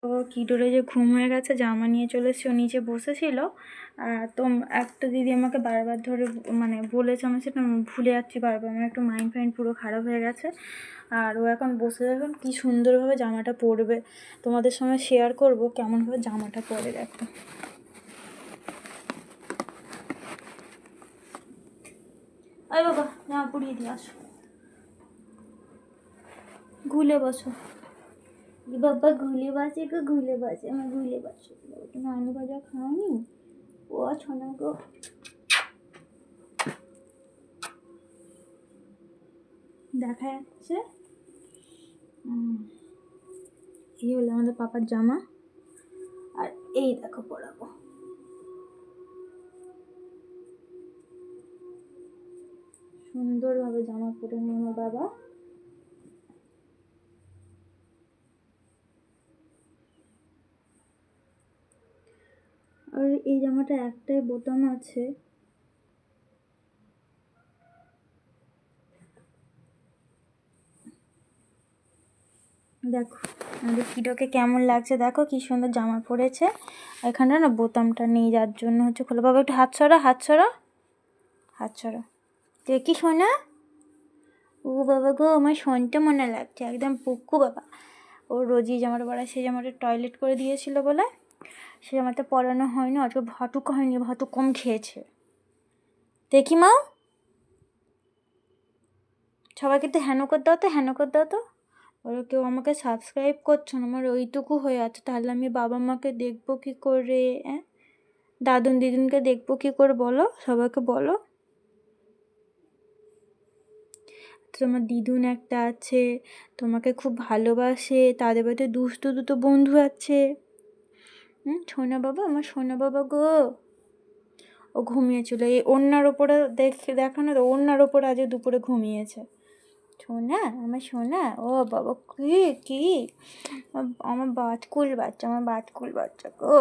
ও কিডোরে যে ঘুম হয়ে গেছে, জামা নিয়ে চলে এসেছে, ও নিচে বসেছিল। তো একটা দিদি আমাকে বারবার ধরে মানে বলেছে, আমি সেটা ভুলে যাচ্ছি বারবার, আমার একটু মাইন্ড পুরো খারাপ হয়ে গেছে। আর ও এখন বসে দেখুন কী সুন্দরভাবে জামাটা পরবে, তোমাদের সঙ্গে শেয়ার করব কেমনভাবে জামাটা পরে। দেখো, আরে বাবা জামা পরিয়ে দিয়ে আসো, ঘুলে বসো বাবা, ঘুলে বাসে গো, ঘুলে বাসে, আমার ঘুলে বাসে। তুমি আলু ভাজা খাওনি? ও ছোনা গো, দেখা যাচ্ছে। এই হলো আমাদের পাপার জামা, আর এই দেখো পরাবো। সুন্দরভাবে জামা পরে নেবো বাবা। আর এই জামাটা একটাই বোতাম আছে, দেখো আমাদের কিডোকে কেমন লাগছে, দেখো কি সুন্দর জামা পরেছে। এখানে না বোতামটা নেই, যার জন্য হচ্ছে খোলো। বাবা একটু হাত ছড়া, হাত ছড়া, হাত ছড়া। দেখি শোনা, ও বাবা গো, আমার শোনটা মনে লাগছে একদম পুক্কু বাবা। ও রোজই জামাটা পরা, সেই জামাটা টয়লেট করে দিয়েছিল বলে সে জামাটা পরানো হয়নি, আজকে ভাতু হয়নি, ভাতু কম খেয়েছে। দেখি মা, সবাইকে তো হেন করে দাও তো, হেন করে দাও তো। ওরা কেউ আমাকে সাবস্ক্রাইব করছো না, আমার ওইটুকু হয়ে আছে, তাহলে আমি বাবা মাকে দেখবো কী করে? দাদুন দিদুনকে দেখবো কী করে বলো, সবাইকে বলো। তোমার দিদুন একটা আছে, তোমাকে খুব ভালোবাসে, তাদের বাড়িতে দুষ্টু দুটো বন্ধু আছে। সোনা বাবা, আমার সোনা বাবা গো। ও ঘুমিয়েছিল, এই ওড়নার ওপরে দেখানো তো, ওড়নার ওপরে আজ দুপুরে ঘুমিয়েছে। সোনা, আমার সোনা, ও বাবা কি কি, আমার বাতকুল বাচ্চা, আমার বাতকুল বাচ্চা গো।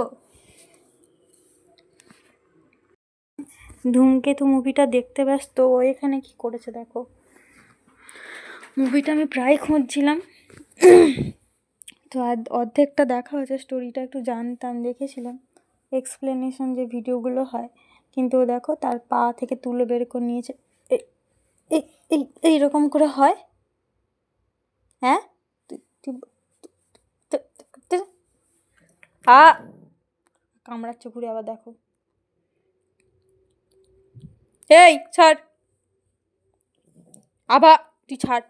ধূমকেতু মুভিটা দেখতে ব্যস্ত, ও এখানে কি করেছে দেখো। মুভিটা আমি প্রায় খুঁজছিলাম, তো অর্ধেকটা দেখা হয়েছে, স্টোরিটা একটু জানতাম, দেখেছিলাম এক্সপ্লেনেশন যে ভিডিওগুলো হয়, কিন্তু ও দেখো তার পা থেকে তুলে বের করে নিয়েছে। এইরকম করে হয়? হ্যাঁ, কামড়াচ্ছে ঘুরে, আবার দেখো। এই ছাড়, আবার তুই ছাড়।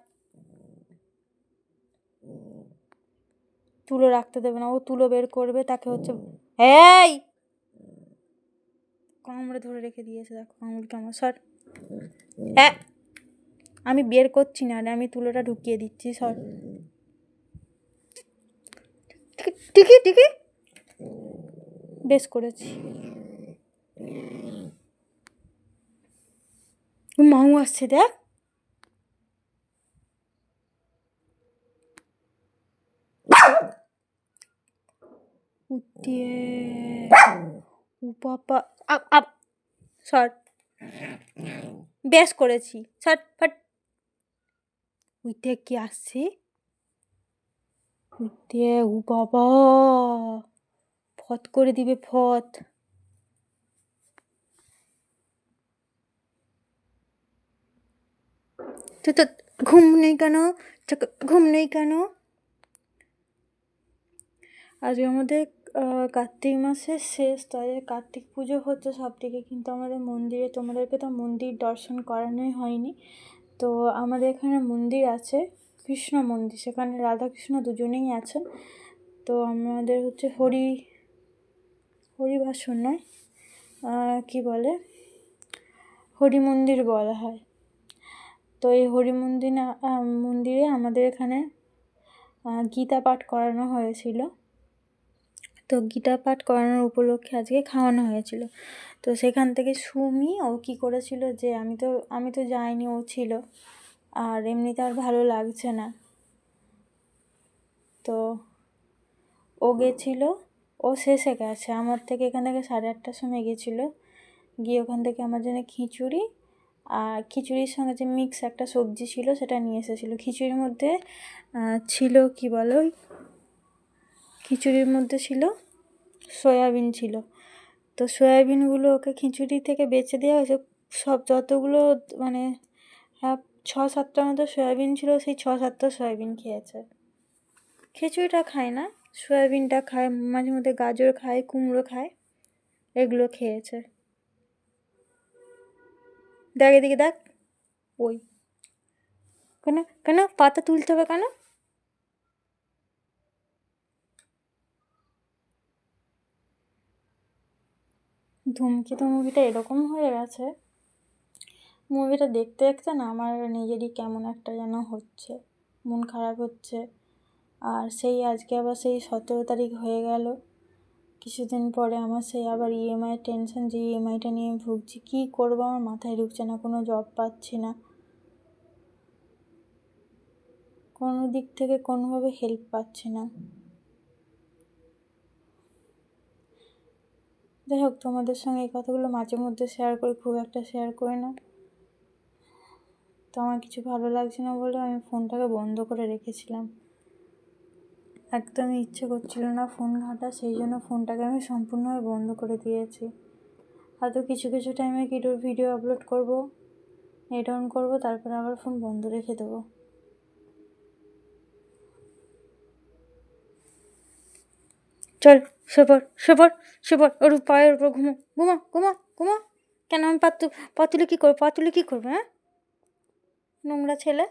তুলো রাখতে দেবে না, ও তুলো বের করবে, তাকে হচ্ছে এই কামড়ে ধরে রেখে দিয়েছে, দেখো আঙুল কামড়। সর, হ্যাঁ আমি বের করছি না, আমি তুলোটা ঢুকিয়ে দিচ্ছি, সর। ঠিকই ঠিকই, বেশ করেছি। মাউ আসছে দেখ, উঠিয়ে ও বাবা, আপ সর, বেশ করেছি, সর ফট। উইতে কি আসছে, উইতে, ও বাবা ফত করে দিবে, ফত। তো ঘুম নেই কেন, ঘুম নেই কেন? আজকে আমাদের কার্তিক মাসের শেষ, তাই কার্তিক পুজো হচ্ছে সব দিকে, কিন্তু আমাদের মন্দিরে, তোমাদেরকে তো মন্দির দর্শন করানোই হয়নি। তো আমাদের এখানে মন্দির আছে, কৃষ্ণ মন্দির, সেখানে রাধাকৃষ্ণ দুজনেই আছেন। তো আমাদের হচ্ছে হরিবাসন নয়, কী বলে, হরি মন্দির বলা হয়। তো এই মন্দিরে আমাদের এখানে গীতা পাঠ করানো হয়েছিল। তো গীতা পাঠ করানোর উপলক্ষে আজকে খাওয়ানো হয়েছিল। তো সেখান থেকে সুমি ও কী করেছিল, যে আমি তো যাইনি, ও ছিল, আর এমনিতে আর ভালো লাগছে না, তো ও গেছিলো, ও শেষে গেছে আমার থেকে, এখান থেকে 8:30টার সময় গেছিলো, গিয়ে ওখান থেকে আমার জন্য খিচুড়ি, আর খিচুড়ির সঙ্গে যে মিক্স একটা সবজি ছিল সেটা নিয়ে এসেছিলো। খিচুড়ির মধ্যে ছিল কি বলো, খিচুড়ির মধ্যে ছিল সয়াবিন ছিল, তো সয়াবিনগুলো ওকে খিচুড়ি থেকে বেছে দেওয়া হয়েছে। সব যতগুলো মানে 6-7টার মতো সয়াবিন ছিল, সেই 6-7টা সয়াবিন খেয়েছে। খিচুড়িটা খায় না, সয়াবিনটা খায়, মাঝে মধ্যে গাজর খায়, কুমড়ো খায়, এগুলো খেয়েছে। দেখ এদিকে দেখ, ওই কেন কেন পাতা তুলতে হবে কেন? ধূমকেতু মুভিটা এরকম হয়ে গেছে, মুভিটা দেখতে দেখতে না আমার নিজেরই কেমন একটা যেন হচ্ছে, মন খারাপ হচ্ছে। আর সেই আজকে আবার সেই 17 তারিখ হয়ে গেল, কিছুদিন পরে আমার সেই আবার ইএমআই টেনশন, যে ইএমআইটা নিয়ে ভুগছি। কী করবো আমার মাথায় ঢুকছে না, কোনো জব পাচ্ছি না, কোনো দিক থেকে কোনোভাবে হেল্প পাচ্ছি না। যাই হোক, তোমাদের সঙ্গে এই কথাগুলো মাঝে মধ্যে শেয়ার করি, খুব একটা শেয়ার করি না। তো আমার কিছু ভালো লাগছে না বলে আমি ফোনটাকে বন্ধ করে রেখেছিলাম, একদমই ইচ্ছে করছিল না ফোন ঘাঁটা, সেই জন্য ফোনটাকে আমি সম্পূর্ণভাবে বন্ধ করে দিয়েছি। হয়তো কিছু কিছু টাইমে ভিডিও আপলোড করব, নেট অন করবো, তারপরে আবার ফোন বন্ধ রেখে দেবো। চল সেপর ওর পায়ের উপর ঘুমো, ঘুমো ঘুমো ঘুমো। কেন আমি পাতুলে কী করবো, হ্যাঁ, নোংরা ছেলে।